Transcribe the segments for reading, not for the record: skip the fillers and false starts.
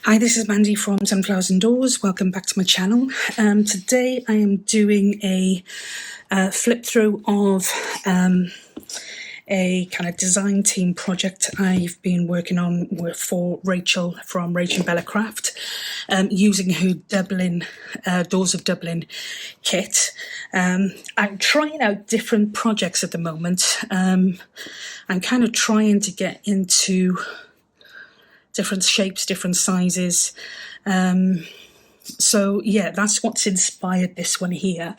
Hi, this is Mandy from Sunflowers and Doors. Welcome back to my channel. Today I am doing a flip through of a kind of design team project I've been working on for Rachel from Beebeecraft, using her Doors of Dublin kit. I'm trying out different projects at the moment. I'm kind of trying to get into different shapes, different sizes. So yeah, that's what's inspired this one here.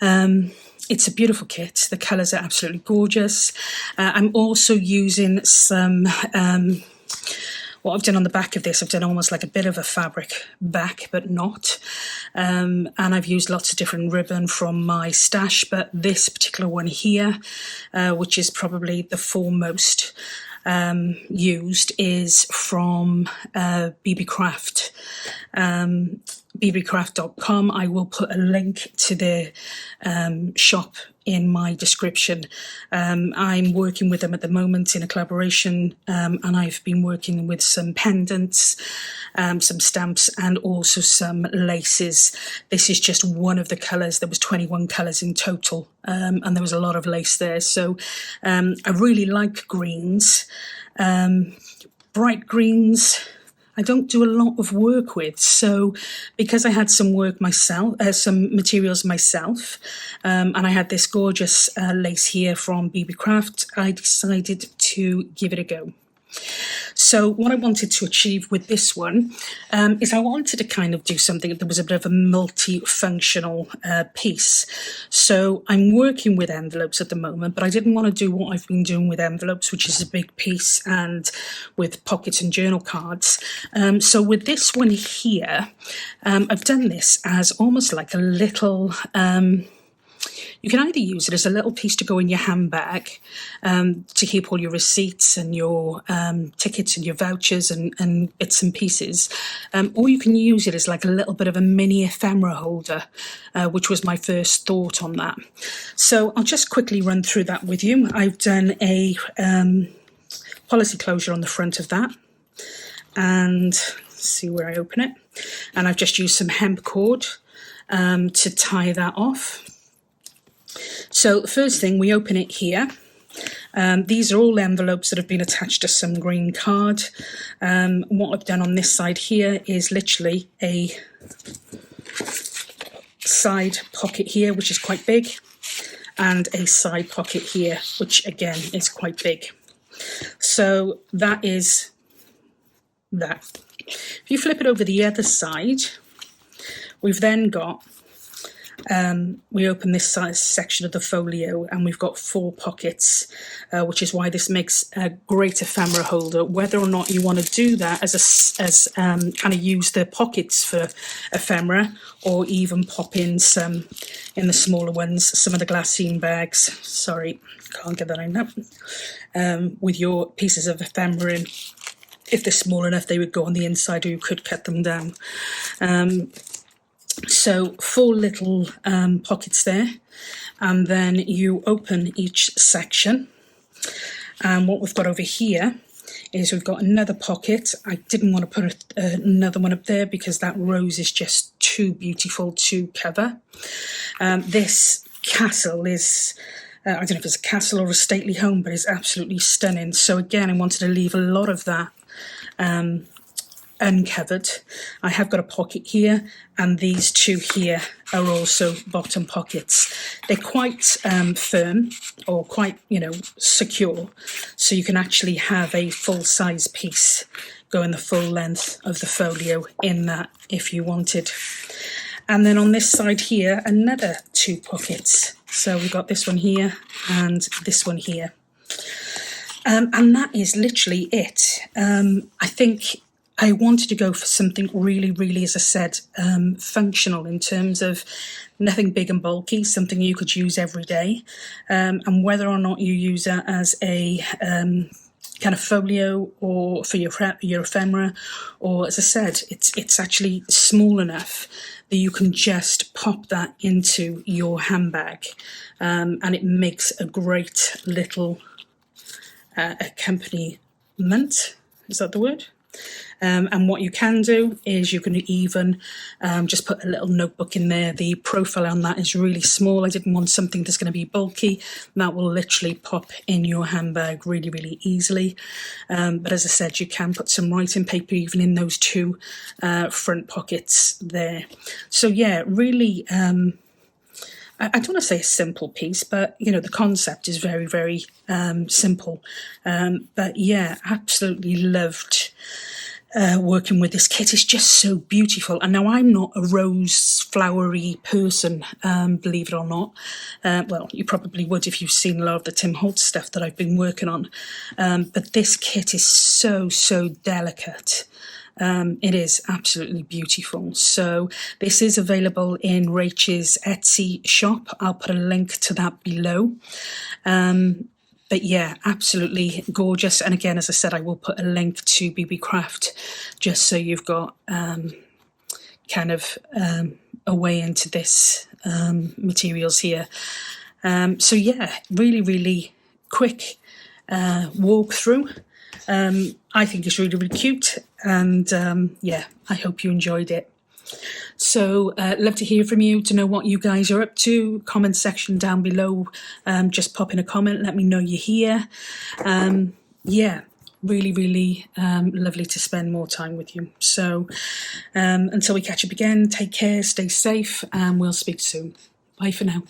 It's a beautiful kit. The colours are absolutely gorgeous. I'm also using some, what I've done on the back of this, I've done almost like a bit of a fabric back, but not. And I've used lots of different ribbon from my stash, but this particular one here, which is probably the foremost used, is from Beebeecraft. Beebeecraft.com. I will put a link to the shop in my description. I'm working with them at the moment in a collaboration, and I've been working with some pendants, some stamps, and also some laces. This is just one of the colours. There was 21 colours in total, and there was a lot of lace there. So I really like greens, bright greens. I don't do a lot of work with, so because I had some work myself, some materials myself, and I had this gorgeous lace here from Beebeecraft, I decided to give it a go. So what I wanted to achieve with this one is I wanted to kind of do something that was a bit of a multi-functional piece. So I'm working with envelopes at the moment, but I didn't want to do what I've been doing with envelopes, which is a big piece, and with pockets and journal cards. So with this one here, I've done this as almost like a little... you can either use it as a little piece to go in your handbag, to keep all your receipts and your tickets and your vouchers and bits and pieces, or you can use it as like a little bit of a mini ephemera holder, which was my first thought on that. So I'll just quickly run through that with you. I've done a policy closure on the front of that, and see where I open it, and I've just used some hemp cord to tie that off. So the first thing, we open it here. These are all envelopes that have been attached to some green card. What I've done on this side here is literally a side pocket here, which is quite big, and a side pocket here, which again is quite big. So that is that. If you flip it over the other side, we've then got... we open this size section of the folio, and we've got 4 pockets, which is why this makes a great ephemera holder. Whether or not you want to do that as kind of use the pockets for ephemera, or even pop in some in the smaller ones, some of the glassine bags. Sorry, can't get that in now. With your pieces of ephemera in, if they're small enough, they would go on the inside, or you could cut them down. So 4 little pockets there, and then you open each section, and what we've got over here is we've got another pocket. I didn't want to put another one up there because that rose is just too beautiful to cover. This castle is, I don't know if it's a castle or a stately home, but it's absolutely stunning. So again, I wanted to leave a lot of that uncovered. I have got a pocket here, and these 2 here are also bottom pockets. They're quite firm, or quite, secure, so you can actually have a full-size piece going the full length of the folio in that if you wanted. And then on this side here, another 2 pockets. So we've got this one here and this one here. And that is literally it. I think I wanted to go for something really, really, as I said, functional, in terms of nothing big and bulky, something you could use every day. And whether or not you use that as a kind of folio, or for your ephemera, or, as I said, it's actually small enough that you can just pop that into your handbag, and it makes a great little accompaniment. Is that the word? And what you can do is you can even just put a little notebook in there. The profile on that is really small. I didn't want something that's going to be bulky. That will literally pop in your handbag really, really easily. But as I said, you can put some writing paper even in those two front pockets there. So yeah, really, I don't want to say a simple piece, but you know, the concept is very, very simple. But yeah, absolutely loved working with this kit. Is just so beautiful. And now I'm not a rose flowery person, believe it or not. Well, you probably would if you've seen a lot of the Tim Holtz stuff that I've been working on. But this kit is so, so delicate. It is absolutely beautiful. So this is available in Rachel's Etsy shop. I'll put a link to that below. But yeah, absolutely gorgeous. And again, as I said, I will put a link to Beebeecraft just so you've got kind of a way into this materials here. So yeah, really, really quick walkthrough. I think it's really, really cute. And yeah, I hope you enjoyed it. So love to hear from you, to know what you guys are up to. Comment section down below, just pop in a comment, let me know you're here. Yeah, really, really lovely to spend more time with you. So until we catch up again, take care, stay safe, and we'll speak soon. Bye for now.